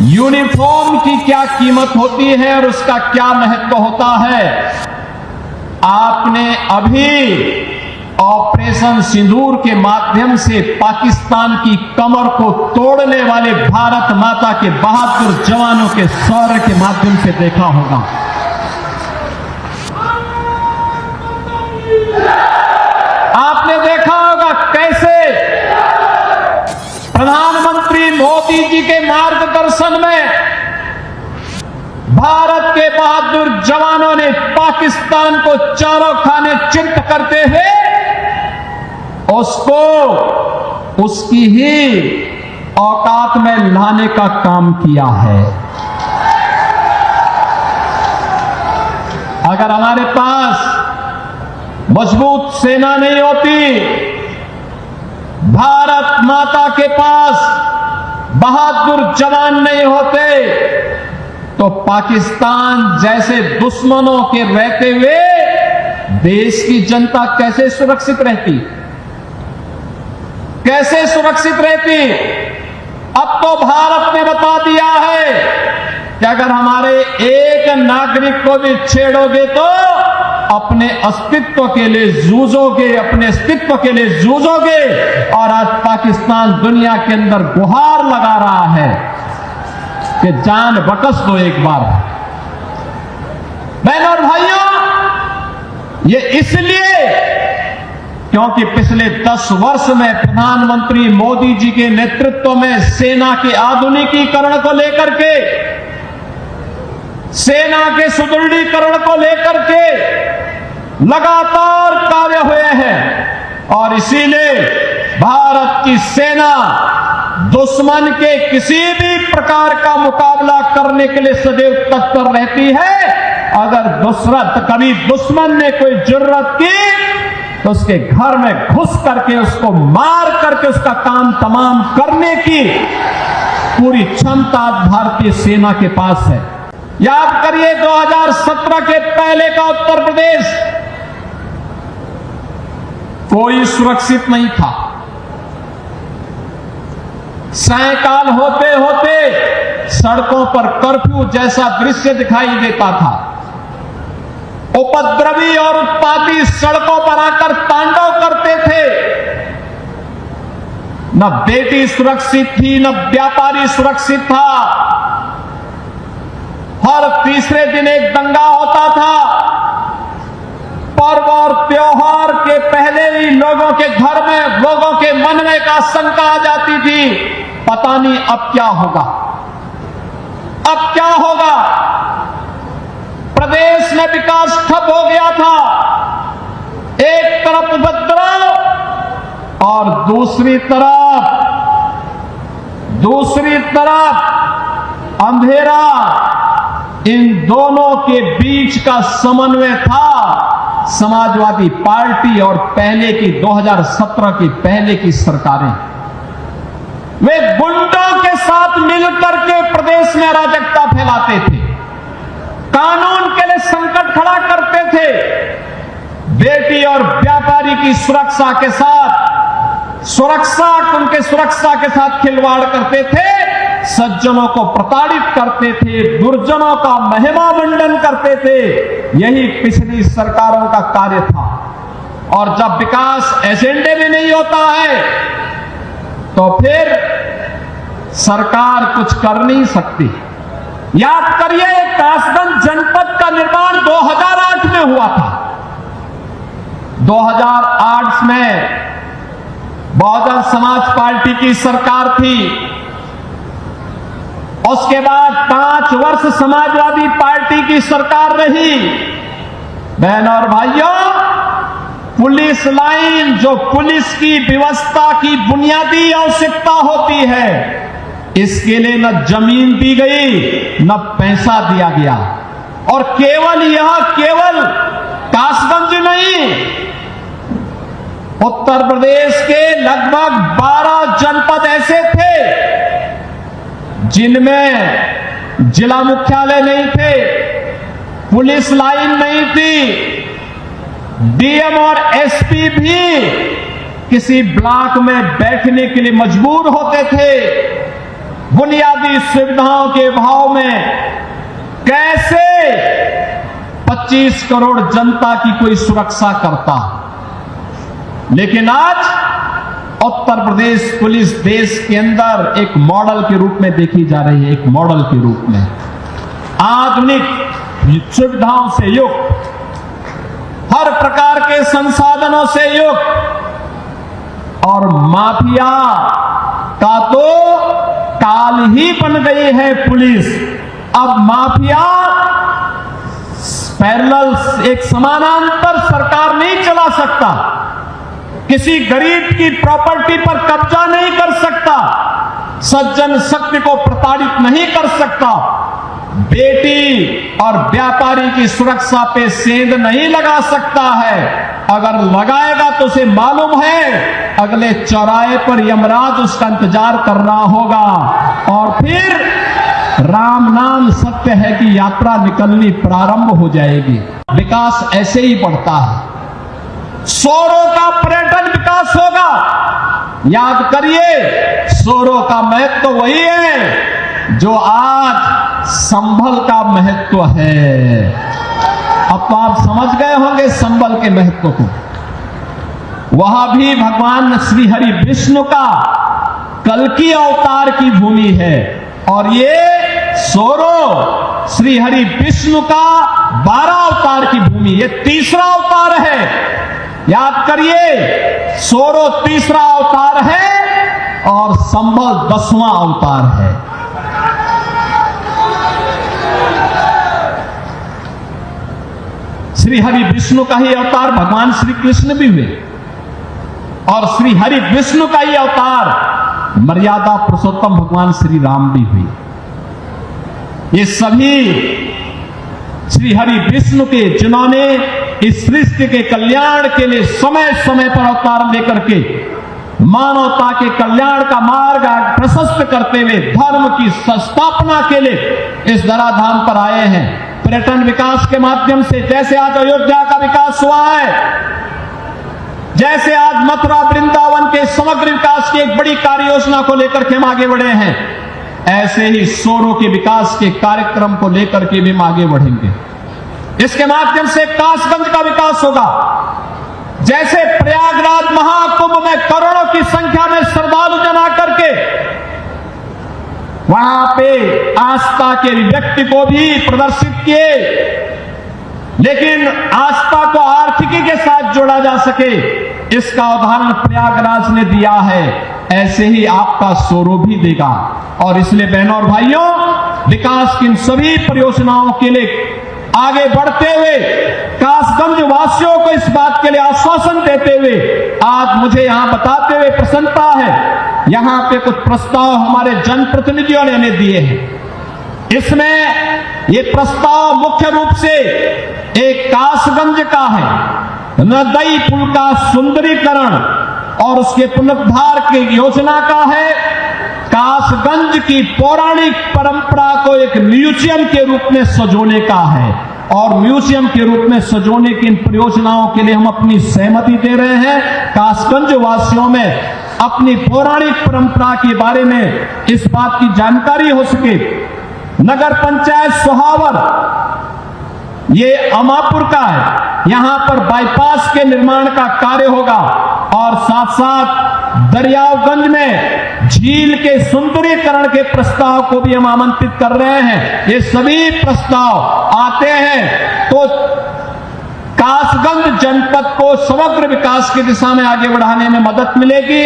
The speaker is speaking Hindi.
यूनिफॉर्म की क्या कीमत होती है और उसका क्या महत्व होता है। आपने अभी ऑपरेशन सिंदूर के माध्यम से पाकिस्तान की कमर को तोड़ने वाले भारत माता के बहादुर जवानों के शौर्य के माध्यम से देखा होगा। आपने देखा होगा कैसे प्रधानमंत्री मोदी जी के मार्गदर्शन में भारत के बहादुर जवानों ने पाकिस्तान को चारों खाने चित्त करते हुए उसको उसकी ही औकात में लाने का काम किया है। अगर हमारे पास मजबूत सेना नहीं होती, भारत माता के पास बहादुर जवान नहीं होते, तो पाकिस्तान जैसे दुश्मनों के रहते हुए देश की जनता कैसे सुरक्षित रहती, कैसे सुरक्षित रहती। अब तो भारत ने बता दिया है कि अगर हमारे एक नागरिक को भी छेड़ोगे तो अपने अस्तित्व के लिए जूझोगे, अपने अस्तित्व के लिए जूझोगे। और आज पाकिस्तान दुनिया के अंदर गुहार लगा रहा है कि जान बकस दो एक बार। बहनों और भाइयों, ये इसलिए क्योंकि पिछले 10 वर्ष में प्रधानमंत्री मोदी जी के नेतृत्व में सेना के आधुनिकीकरण को लेकर के, सेना के सुदृढ़ीकरण को लेकर के लगातार कार्य हुए हैं। और इसीलिए भारत की सेना दुश्मन के किसी भी प्रकार का मुकाबला करने के लिए सदैव तत्पर रहती है। अगर कभी दुश्मन ने कोई जरूरत की तो उसके घर में घुस करके उसको मार करके उसका काम तमाम करने की पूरी क्षमता भारतीय सेना के पास है। याद करिए 2017 के पहले का उत्तर प्रदेश कोई सुरक्षित नहीं था। सायंकाल होते होते सड़कों पर कर्फ्यू जैसा दृश्य दिखाई देता था। उपद्रवी और उत्पाती सड़कों पर आकर तांडव करते थे। न बेटी सुरक्षित थी, न व्यापारी सुरक्षित था। हर तीसरे दिन एक दंगा होता था। पर्व और त्योहार के पहले ही लोगों के घर में, लोगों के मन में एक आशंका आ जाती थी, पता नहीं अब क्या होगा, अब क्या होगा। प्रदेश में विकास ठप हो गया था। एक तरफ उपद्रव और दूसरी तरफ अंधेरा। इन दोनों के बीच का समन्वय था समाजवादी पार्टी और पहले की 2017 की पहले की सरकारें। वे गुंडों के साथ मिलकर के प्रदेश में अराजकता फैलाते थे, कानून के लिए संकट खड़ा करते थे, बेटी और व्यापारी की सुरक्षा के साथ उनके सुरक्षा के साथ खिलवाड़ करते थे, सज्जनों को प्रताड़ित करते थे, दुर्जनों का महिमा मंडन करते थे। यही पिछली सरकारों का कार्य था। और जब विकास एजेंडे में नहीं होता है तो फिर सरकार कुछ कर नहीं सकती। याद करिए, कासगंज जनपद का निर्माण 2008 में हुआ था। 2008 में बहुजन समाज पार्टी की सरकार थी। उसके बाद 5 वर्ष समाजवादी पार्टी की सरकार रही। बहनों और भाइयों, पुलिस लाइन जो पुलिस की व्यवस्था की बुनियादी आवश्यकता होती है, इसके लिए न जमीन दी गई न पैसा दिया गया। और केवल कासगंज नहीं, उत्तर प्रदेश के लगभग 12 जनपद ऐसे थे जिनमें जिला मुख्यालय नहीं थे, पुलिस लाइन नहीं थी, डीएम और एसपी भी किसी ब्लॉक में बैठने के लिए मजबूर होते थे। बुनियादी सुविधाओं के अभाव में कैसे 25 करोड़ जनता की कोई सुरक्षा करता। लेकिन आज उत्तर प्रदेश पुलिस देश के अंदर एक मॉडल के रूप में देखी जा रही है, एक मॉडल के रूप में आधुनिक सुविधाओं से युक्त, हर प्रकार के संसाधनों से युक्त। और माफिया का तो काल ही बन गई है पुलिस। अब माफिया पैरेलल एक समानांतर सरकार नहीं चला सकता, किसी गरीब की प्रॉपर्टी पर कब्जा नहीं कर सकता, सज्जन शक्ति को प्रताड़ित नहीं कर सकता, बेटी और व्यापारी की सुरक्षा पे सेंध नहीं लगा सकता है। अगर लगाएगा तो उसे मालूम है अगले चौराहे पर यमराज उसका इंतजार कर रहा होगा और फिर राम नाम सत्य है कि यात्रा निकलनी प्रारंभ हो जाएगी। विकास ऐसे ही बढ़ता है। शोरों का पर्यटन विकास होगा। याद करिए, शोरों का महत्व वही है जो आज संभल का महत्व है। अब तो आप समझ गए होंगे संभल के महत्व को। वहां भी भगवान श्री हरि विष्णु का कल्कि अवतार की भूमि है और ये सोरो श्री हरि विष्णु का 12 अवतार की भूमि, ये तीसरा अवतार है। याद करिए, सोरो तीसरा अवतार है और संभल 10वां अवतार है। श्री हरि विष्णु का ही अवतार भगवान श्री कृष्ण भी हुए और श्री हरि विष्णु का ही अवतार मर्यादा पुरुषोत्तम भगवान श्री राम भी हुए। ये सभी श्री हरि विष्णु के जिन्होंने इस सृष्टि के कल्याण के लिए समय समय पर अवतार लेकर के मानवता के कल्याण का मार्ग प्रशस्त करते हुए धर्म की संस्थापना के लिए इस धराधाम पर आए हैं। पर्यटन विकास के माध्यम से जैसे आज अयोध्या का विकास हुआ है, जैसे आज मथुरा वृंदावन के समग्र विकास की एक बड़ी कार्य योजना को लेकर के हम आगे बढ़े हैं, ऐसे ही सोरो के विकास के कार्यक्रम को लेकर के भी हम आगे बढ़ेंगे। इसके माध्यम से कासगंज का विकास होगा। जैसे प्रयागराज महाकुंभ में करोड़ों की संख्या में श्रद्धालु जन आकर के वहां पे आस्था के व्यक्ति को भी प्रदर्शित किए, लेकिन आस्था को आर्थिकी के साथ जोड़ा जा सके, इसका उदाहरण प्रयागराज ने दिया है। ऐसे ही आपका सोरो भी देगा। और इसलिए बहनों और भाइयों, विकास की इन सभी परियोजनाओं के लिए आगे बढ़ते हुए कासगंज वासियों को इस बात के लिए आश्वासन देते हुए आज मुझे यहां बताते हुए प्रसन्नता है, यहां पे कुछ प्रस्ताव हमारे जनप्रतिनिधियों ने हमें दिए हैं। इसमें ये प्रस्ताव मुख्य रूप से एक कासगंज का है, नदई पुल का सुंदरीकरण और उसके पुनरुद्धार की योजना का है, कासगंज की पौराणिक परंपरा को एक म्यूजियम के रूप में सजोने का है और म्यूजियम के रूप में सजोने की इन परियोजनाओं के लिए हम अपनी सहमति दे रहे हैं। कासगंज वासियों में अपनी पौराणिक परंपरा के बारे में इस बात की जानकारी हो सके। नगर पंचायत सोहावर ये अमापुर का है, यहां पर बाईपास के निर्माण का कार्य होगा और साथ साथ दरियागंज में झील के सुंदरीकरण के प्रस्ताव को भी हम आमंत्रित कर रहे हैं। ये सभी प्रस्ताव आते हैं तो कासगंज जनपद को समग्र विकास की दिशा में आगे बढ़ाने में मदद मिलेगी।